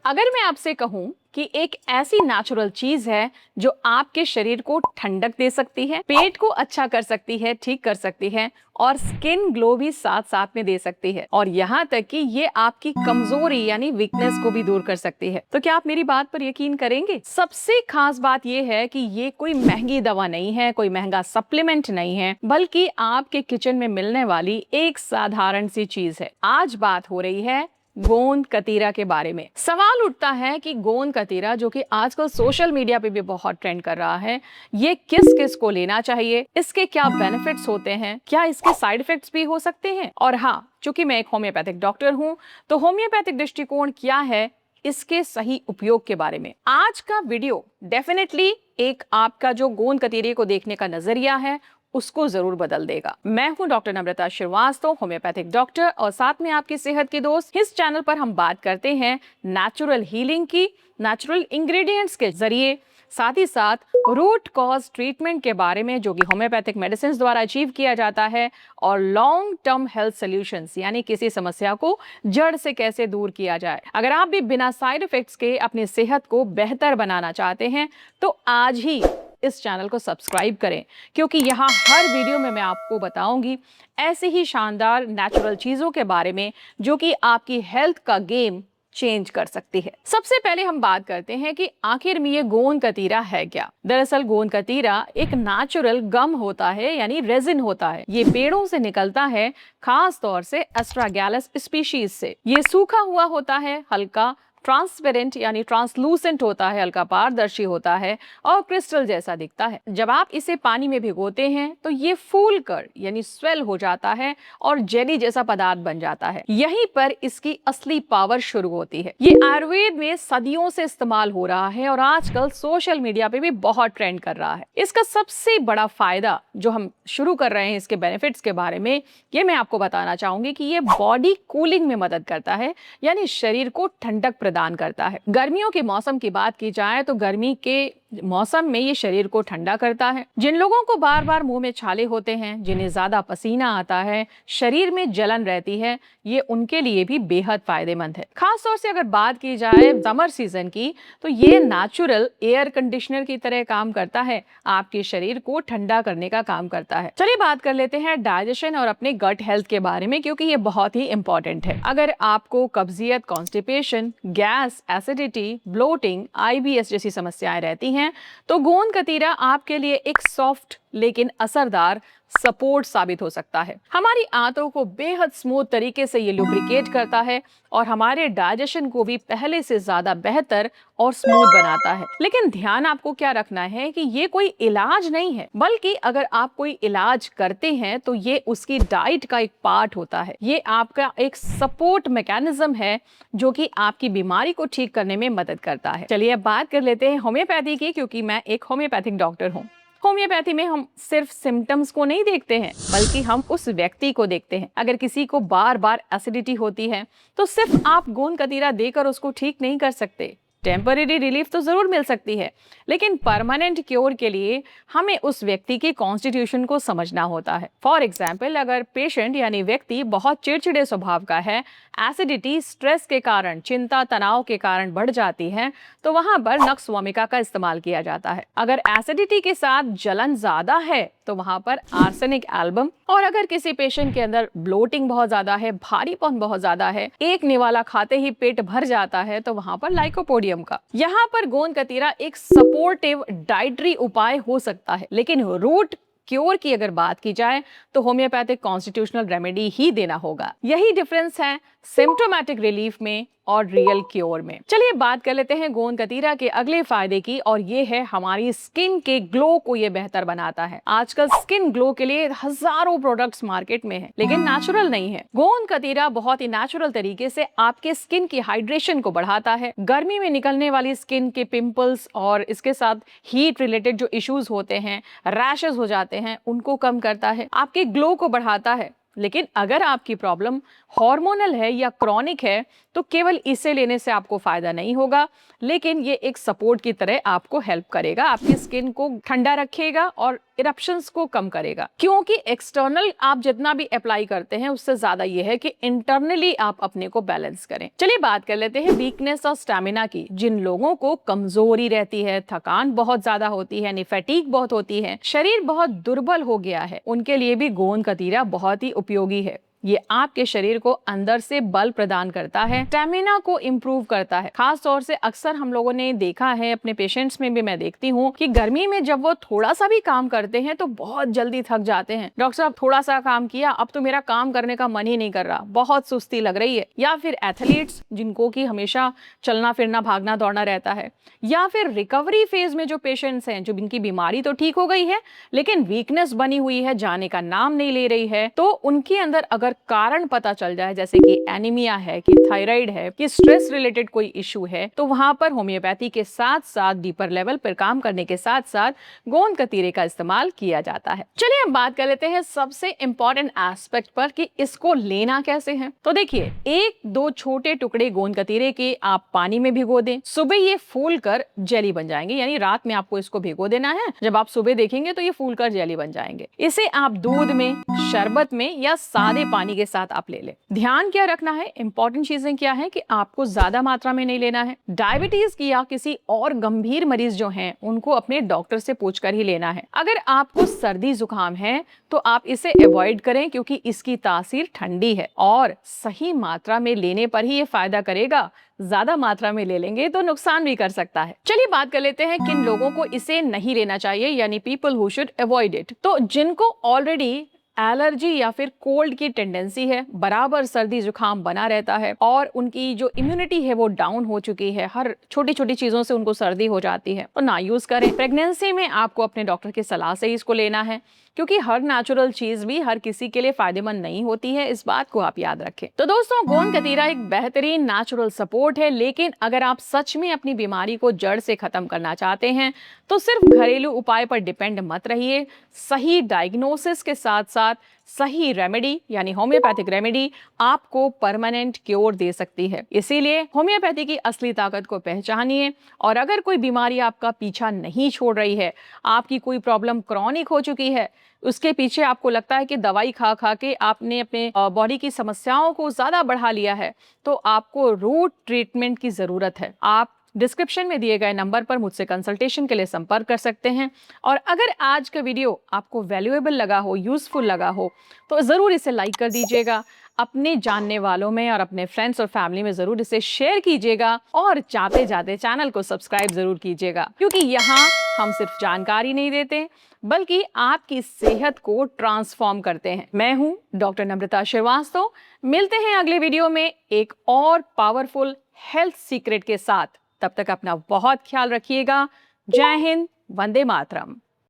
अगर मैं आपसे कहूं कि एक ऐसी नेचुरल चीज है जो आपके शरीर को ठंडक दे सकती है, पेट को अच्छा कर सकती है, ठीक कर सकती है और स्किन ग्लो भी साथ साथ में दे सकती है और यहाँ तक कि ये आपकी कमजोरी यानी वीकनेस को भी दूर कर सकती है, तो क्या आप मेरी बात पर यकीन करेंगे? सबसे खास बात ये है कि ये कोई महंगी दवा नहीं है, कोई महंगा सप्लीमेंट नहीं है, बल्कि आपके किचन में मिलने वाली एक साधारण सी चीज है। आज बात हो रही है गोंद कतीरा के बारे में। सवाल उठता है कि गोंद कतीरा, जो कि आजकल सोशल मीडिया पे भी बहुत ट्रेंड कर रहा है, ये किस किस को लेना चाहिए, इसके क्या बेनिफिट्स होते हैं, क्या इसके साइड इफेक्ट्स भी हो सकते हैं? और हाँ, चूंकि मैं एक होम्योपैथिक डॉक्टर हूं, तो होम्योपैथिक दृष्टिकोण क्या है, इसके सही उपयोग के बारे में आज का वीडियो डेफिनेटली एक आपका जो गोंद कतीरे को देखने का नजरिया है उसको जरूर बदल देगा। मैं हूं डॉक्टर नम्रता श्रीवास्तव, होम्योपैथिक डॉक्टर और साथ में आपकी सेहत की दोस्त। इस चैनल पर हम बात करते हैं नेचुरल हीलिंग की, नेचुरल इंग्रेडिएंट्स के जरिए, साथ ही साथ रूट कॉज ट्रीटमेंट के बारे में जो कि होम्योपैथिक मेडिसिन द्वारा अचीव किया जाता है, और लॉन्ग टर्म हेल्थ सॉल्यूशंस यानी किसी समस्या को जड़ से कैसे दूर किया जाए। अगर आप भी बिना साइड इफेक्ट्स के अपनी सेहत को बेहतर बनाना चाहते हैं तो आज ही इस चैनल को सब्सक्राइब करें, क्योंकि यहाँ हर वीडियो में मैं आपको बताऊंगी ऐसी ही शानदार नेचुरल चीजों के बारे में जो कि आपकी हेल्थ का गेम चेंज कर सकती है। सबसे पहले हम बात करते हैं कि आखिर में ये गोंद कतीरा है क्या। दरअसल गोंद कतीरा एक नेचुरल गम होता है, यानी रेजिन होता है। ये पेड़ों से निकलता है, खास तौर से एस्ट्रागैलस स्पीशीज से। ये सूखा हुआ होता है, हल्का ट्रांसपेरेंट यानी ट्रांसलूसेंट होता है, हल्का पारदर्शी होता है और क्रिस्टल जैसा दिखता है। जब आप इसे पानी में भिगोते हैं तो ये फूल कर यानी स्वेल हो जाता है और जेली जैसा पदार्थ बन जाता है। यहीं पर इसकी असली पावर शुरू होती है। ये आयुर्वेद में सदियों से इस्तेमाल हो रहा है और आजकल सोशल मीडिया पे भी बहुत ट्रेंड कर रहा है। इसका सबसे बड़ा फायदा जो हम शुरू कर रहे हैं इसके बेनिफिट्स के बारे में, ये मैं आपको बताना चाहूंगी कि ये बॉडी कूलिंग में मदद करता है, यानी शरीर को ठंडक प्रदान करता है। गर्मियों के मौसम की बात की जाए तो गर्मी के मौसम में ये शरीर को ठंडा करता है। जिन लोगों को बार बार मुंह में छाले होते हैं, जिन्हें ज्यादा पसीना आता है, शरीर में जलन रहती है, ये उनके लिए भी बेहद फायदेमंद है। खास तौर से अगर बात की जाए समर सीजन की, तो ये नेचुरल एयर कंडीशनर की तरह काम करता है, आपके शरीर को ठंडा करने का काम करता है। चलिए बात कर लेते हैं डाइजेशन और अपने गट हेल्थ के बारे में, क्योंकि ये बहुत ही इंपॉर्टेंट है। अगर आपको कब्जियत, constipation, gas, acidity, bloating, IBS जैसी समस्याएं रहती हैं तो गोंद कतीरा आपके लिए एक सॉफ्ट लेकिन असरदार सपोर्ट साबित हो सकता है। हमारी आंतों को बेहद स्मूथ तरीके से ये लुब्रिकेट करता है और हमारे डाइजेशन को भी पहले से ज्यादा बेहतर और स्मूथ बनाता है। लेकिन ध्यान आपको क्या रखना है कि ये कोई इलाज नहीं है, बल्कि अगर आप कोई इलाज करते हैं तो ये उसकी डाइट का एक पार्ट होता है। ये आपका एक सपोर्ट मैकेनिज्म है जो कि आपकी बीमारी को ठीक करने में मदद करता है। चलिए अब बात कर लेते हैं होम्योपैथी की, क्योंकि मैं एक होम्योपैथिक डॉक्टर हूँ। होम्योपैथी में हम सिर्फ सिम्टम्स को नहीं देखते हैं, बल्कि हम उस व्यक्ति को देखते हैं। अगर किसी को बार बार एसिडिटी होती है तो सिर्फ आप गोंद कतीरा देकर उसको ठीक नहीं कर सकते। टेम्परेरी रिलीफ तो जरूर मिल सकती है, लेकिन परमानेंट क्योर के लिए हमें उस व्यक्ति के कॉन्स्टिट्यूशन को समझना होता है। फॉर एग्जाम्पल, अगर पेशेंट यानी व्यक्ति बहुत चिड़चिड़े स्वभाव का है, एसिडिटी स्ट्रेस के कारण, चिंता तनाव के कारण बढ़ जाती है, तो वहां पर नक्स वोमिका का इस्तेमाल किया जाता है। अगर एसिडिटी के साथ जलन ज्यादा है तो वहां पर आर्सेनिक एल्बम, और अगर किसी पेशेंट के अंदर ब्लोटिंग बहुत ज्यादा है, भारीपन बहुत ज्यादा है, एक निवाला खाते ही पेट भर जाता है, तो वहां पर लाइकोपोडियम का। यहाँ पर गोंद कतीरा एक सपोर्टिव डाइटरी उपाय हो सकता है, लेकिन रूट क्योर की अगर बात की जाए तो होम्योपैथिक कॉन्स्टिट्यूशनल रेमेडी ही देना होगा। यही डिफरेंस है सिम्टोमेटिक रिलीफ में और रियल क्योर में। चलिए बात कर लेते हैं गोंद कतीरा के अगले फायदे की, और ये है हमारी स्किन के ग्लो को ये बेहतर बनाता है। आजकल स्किन ग्लो के लिए हजारों प्रोडक्ट्स मार्केट में हैं, लेकिन नेचुरल नहीं है। गोंद कतीरा बहुत ही नेचुरल तरीके से आपके स्किन की हाइड्रेशन को बढ़ाता है, गर्मी में निकलने वाली स्किन के पिंपल्स और इसके साथ हीट रिलेटेड जो इश्यूज होते हैं, रैशेस हो जाते हैं, उनको कम करता है, आपके ग्लो को बढ़ाता है। लेकिन अगर आपकी प्रॉब्लम हार्मोनल है या क्रॉनिक है तो केवल इसे लेने से आपको फायदा नहीं होगा, लेकिन ये एक सपोर्ट की तरह आपको हेल्प करेगा, आपकी स्किन को ठंडा रखेगा और इरप्शंस को कम करेगा, क्योंकि एक्सटर्नल आप जितना भी अप्लाई करते हैं उससे ज्यादा यह है कि इंटरनली आप अपने को बैलेंस करें। चलिए बात कर लेते हैं वीकनेस और स्टैमिना की। जिन लोगों को कमजोरी रहती है, थकान बहुत ज्यादा होती है, फैटीग बहुत होती है, शरीर बहुत दुर्बल हो गया है, उनके लिए भी गोंद कतीरा बहुत ही उपयोगी है। ये आपके शरीर को अंदर से बल प्रदान करता है, स्टेमिना को इम्प्रूव करता है। खास तौर से अक्सर हम लोगों ने देखा है, अपने पेशेंट्स में भी मैं देखती हूँ कि गर्मी में जब वो थोड़ा सा भी काम करते हैं तो बहुत जल्दी थक जाते हैं। डॉक्टर साहब थोड़ा सा काम किया, अब तो मेरा काम करने का मन ही नहीं कर रहा, बहुत सुस्ती लग रही है। या फिर एथलीट्स जिनको कि हमेशा चलना फिरना भागना दौड़ना रहता है, या फिर रिकवरी फेज में जो पेशेंट्स हैं, जो इनकी बीमारी तो ठीक हो गई है लेकिन वीकनेस बनी हुई है, जाने का नाम नहीं ले रही है, तो उनके अंदर अगर कारण पता चल जाए, जैसे कि एनीमिया है, कि थायराइड है, कि स्ट्रेस रिलेटेड कोई इशू है, तो वहां पर होम्योपैथी के साथ साथ डीपर लेवल पर काम करने के साथ साथ गोंद कतीरे का इस्तेमाल किया जाता है। चलिए हम बात कर लेते हैं सबसे इंपॉर्टेंट एस्पेक्ट पर कि इसको लेना कैसे है। तो देखिए, 1-2 छोटे टुकड़े गोंद कतीरे के आप पानी में भिगो दें। सुबह ये फूल कर जेली बन जाएंगे, यानी रात में आपको इसको भिगो देना है, जब आप सुबह देखेंगे तो ये फूल कर जेली बन जाएंगे। इसे आप दूध में, शरबत में या सादे पानी के साथ आप ले लें। ध्यान क्या रखना है, इंपॉर्टेंट चीजें क्या है कि आपको ज्यादा मात्रा में नहीं लेना है। डायबिटीज की या किसी और गंभीर मरीज जो हैं उनको अपने डॉक्टर से पूछकर ही लेना है। अगर आपको सर्दी जुकाम है तो आप इसे अवॉइड करें, क्योंकि इसकी तासीर ठंडी है और सही मात्रा में लेने पर ही ये फायदा करेगा। ज्यादा मात्रा में ले लेंगे तो नुकसान भी कर सकता है। चलिए बात कर लेते हैं किन लोगों को इसे नहीं लेना चाहिए, यानी people who should avoid it. तो जिनको ऑलरेडी एलर्जी या फिर कोल्ड की टेंडेंसी है, बराबर सर्दी जुकाम बना रहता है और उनकी जो इम्यूनिटी है वो डाउन हो चुकी है, हर छोटी छोटी चीजों से उनको सर्दी हो जाती है, तो ना यूज करें। प्रेगनेंसी में आपको अपने डॉक्टर की सलाह से ही इसको लेना है, क्योंकि हर नेचुरल चीज भी हर किसी के लिए फायदेमंद नहीं होती है, इस बात को आप याद रखें। तो दोस्तों, गोंद कतीरा एक बेहतरीन नेचुरल सपोर्ट है, लेकिन अगर आप सच में अपनी बीमारी को जड़ से खत्म करना चाहते हैं तो सिर्फ घरेलू उपाय पर डिपेंड मत रहिए। सही डायग्नोसिस के साथ साथ सही रेमेडी यानी होम्योपैथिक रेमेडी आपको परमानेंट क्योर दे सकती है। इसीलिए होम्योपैथी की असली ताकत को पहचानिए, और अगर कोई बीमारी आपका पीछा नहीं छोड़ रही है, आपकी कोई प्रॉब्लम क्रॉनिक हो चुकी है, उसके पीछे आपको लगता है कि दवाई खा खा के आपने अपने बॉडी की समस्याओं को ज्यादा बढ़ा लिया है, तो आपको रूट ट्रीटमेंट की जरूरत है। आप डिस्क्रिप्शन में दिए गए नंबर पर मुझसे कंसल्टेशन के लिए संपर्क कर सकते हैं। और अगर आज का वीडियो आपको वैल्यूएबल लगा हो, यूजफुल लगा हो, तो ज़रूर इसे लाइक कर दीजिएगा, अपने जानने वालों में और अपने फ्रेंड्स और फैमिली में ज़रूर इसे शेयर कीजिएगा, और जाते जाते चैनल को सब्सक्राइब ज़रूर कीजिएगा, क्योंकि यहाँ हम सिर्फ जानकारी नहीं देते बल्कि आपकी सेहत को ट्रांसफॉर्म करते हैं। मैं हूँ डॉक्टर नम्रता श्रीवास्तव। मिलते हैं अगले वीडियो में एक और पावरफुल हेल्थ सीक्रेट के साथ। तब तक अपना बहुत ख्याल रखिएगा। जय हिंद, वंदे मातरम।